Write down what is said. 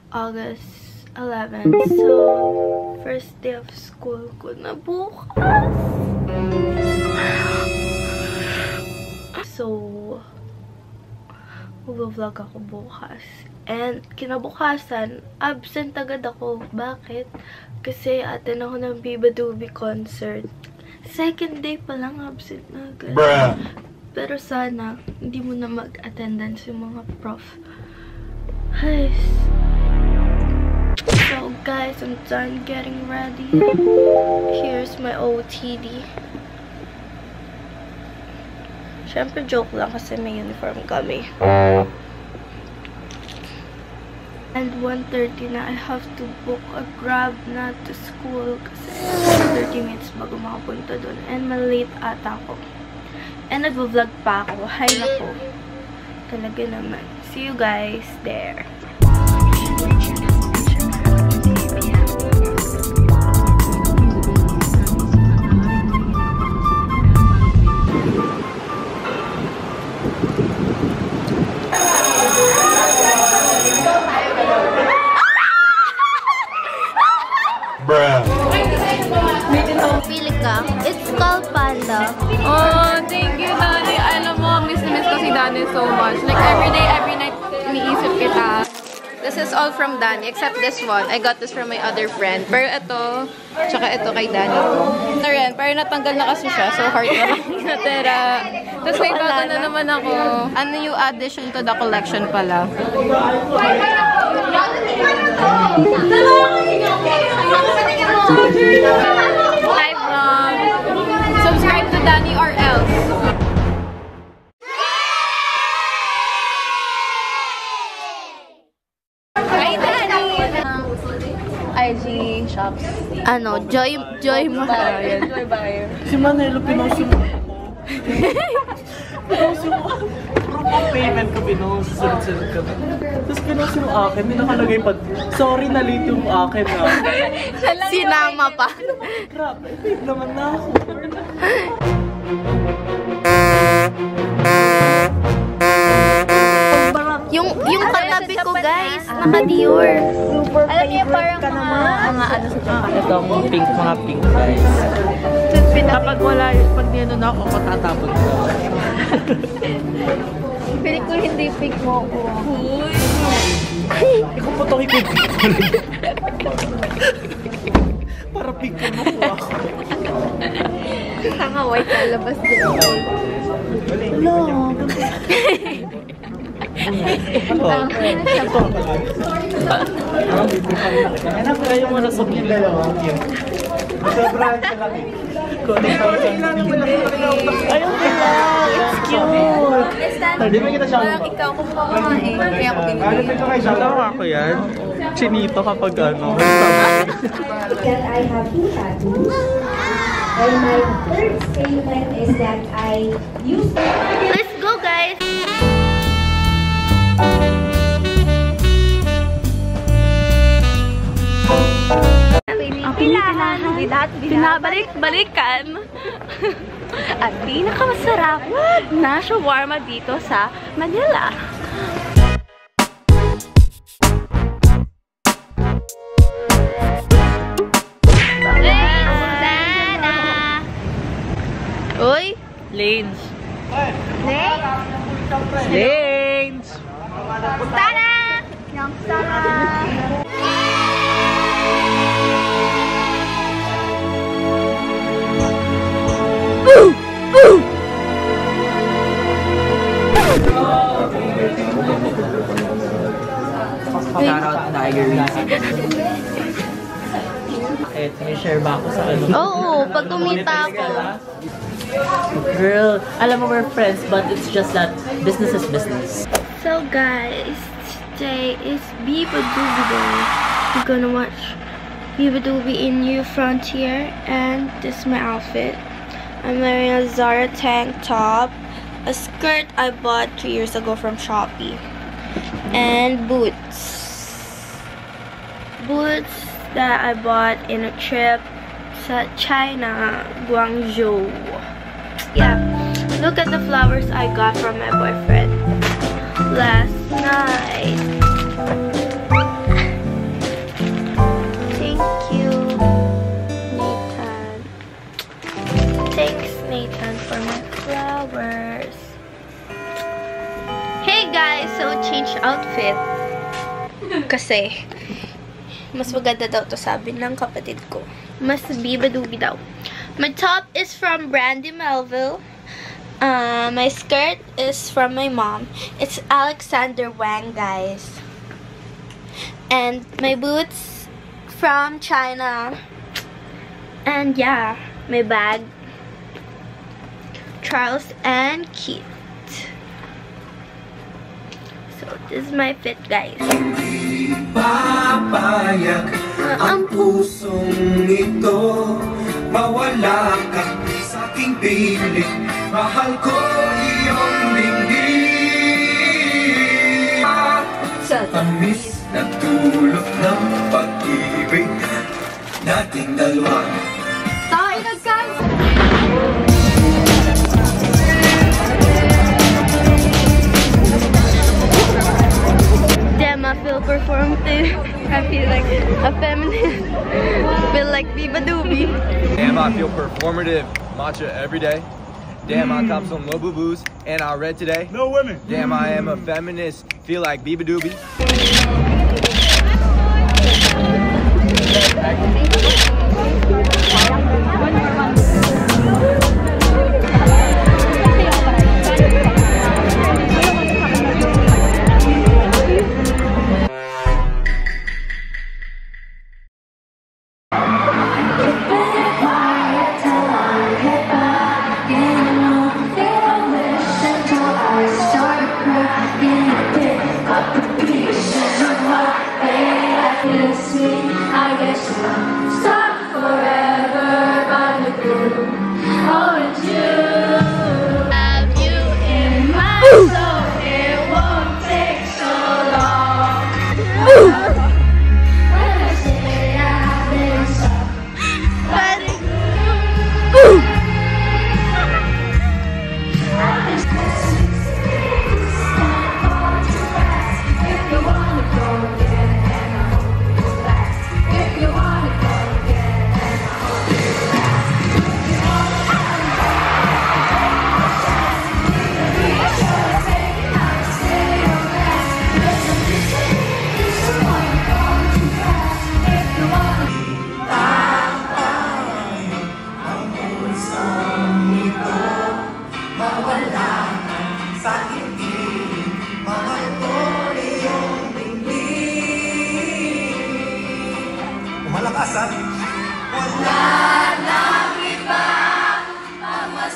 August 11th. So, first day of school ko na bukas. So, mag-vlog ako bukas. And, kinabukasan, absent agad ako. Bakit? Kasi attend ako ng Viva Dubi concert. Second day pa lang, absent na agad. Bruh. Pero sana, hindi mo na mag-attendance yung mga prof. Ay. So, guys, I'm done getting ready. Here's my OOTD. Siyempre, joke lang kasi may uniform kami. And 1:30 na, I have to book a Grab na to school kasi 30 minutes bago makapunta doon. And malate ata ako. And nag-vlog pa ako. Hi na po. Talaga naman. See you guys there. Pili ka. It's called Panda. Oh, thank you, Dani. Alam mo, miss na miss ko si Dani so much. Like, every day, every night, iniisip kita. This is all from Dani, except this one. I got this from my other friend. Pero ito, tsaka ito kay Dani. Ito rin, pero natanggal na kasi siya. So, hard na natira. Tapos may bago na naman ako. Ano yung addition to the collection pala? Hi, vlog! Subscribe to Dani or else. Hi, Dani! IG shops. Ano? Joy Mahal. Joy buyer. Si Manelo, pinost yung pinost yung payment ko, pinost. Sunod-sunod ka. Tapos pinost yung akin, may nakalagay pa, sorry na late yung akin na. Sinama pa. Crap, paid naman na ako. Yung katabi ko, guys, naka-Dior. Alam niyo, parang mga ano sa Japan. Ito ang mga pink guys. Kapag wala, pag nino na ako, matatapon ko. Piling ko hindi pink mo ako. Uy! Ikaw po ito ikot. Para pink ko mo po ako. Tanga white na labas din. Hello. Ayaw mo na sabihin dalawa. Sobrang kalaki. Ayaw ko lang. It's cute. Parang ikaw kung kumakain. Kaya ako pinili. Alam ako yan. Chinito kapag ano. I have 2 tattoos. And my third statement is that I used to... Let's go, guys! Pinabalik-balikan at pinakamasarap na shawarma dito sa Manila. Uy! Lanes. Lanes? Lanes! Tara! Yung tara! Shoutout Diaries. May share ba ako sa ano? Oo, pag kumita ako. Girl, alam mo we're friends but it's just that business is business. So guys, today is Viva Dubi Day. We're gonna watch Viva Dubi in New Frontier, and this is my outfit. I'm wearing a Zara tank top, a skirt I bought 2 years ago from Shopee, and boots. Boots that I bought in a trip to China, Guangzhou. Yeah, look at the flowers I got from my boyfriend last night. outfit. Kasi, mas maganda daw to sabi ng kapatid ko. Mas biba-dubi daw. My top is from Brandy Melville. My skirt is from my mom. It's Alexander Wang, guys. And my boots from China. And yeah, my bag. Charles and Keith. So this is my fit, guys. Papayag ang pusong ito, mawala ka sa aking piling. Mahal ko iyong dingding. Tamis na tulot ng pag-ibig nating dalawa. Damn, I feel performative. I feel like a feminist. I feel like Biba Doobie. Damn, I feel performative. Matcha every day. Damn, I cop some Lobubus and I read today. No women. Damn, I am a feminist. Feel like Biba Doobie. Malakasan. Wala nang iba ang mas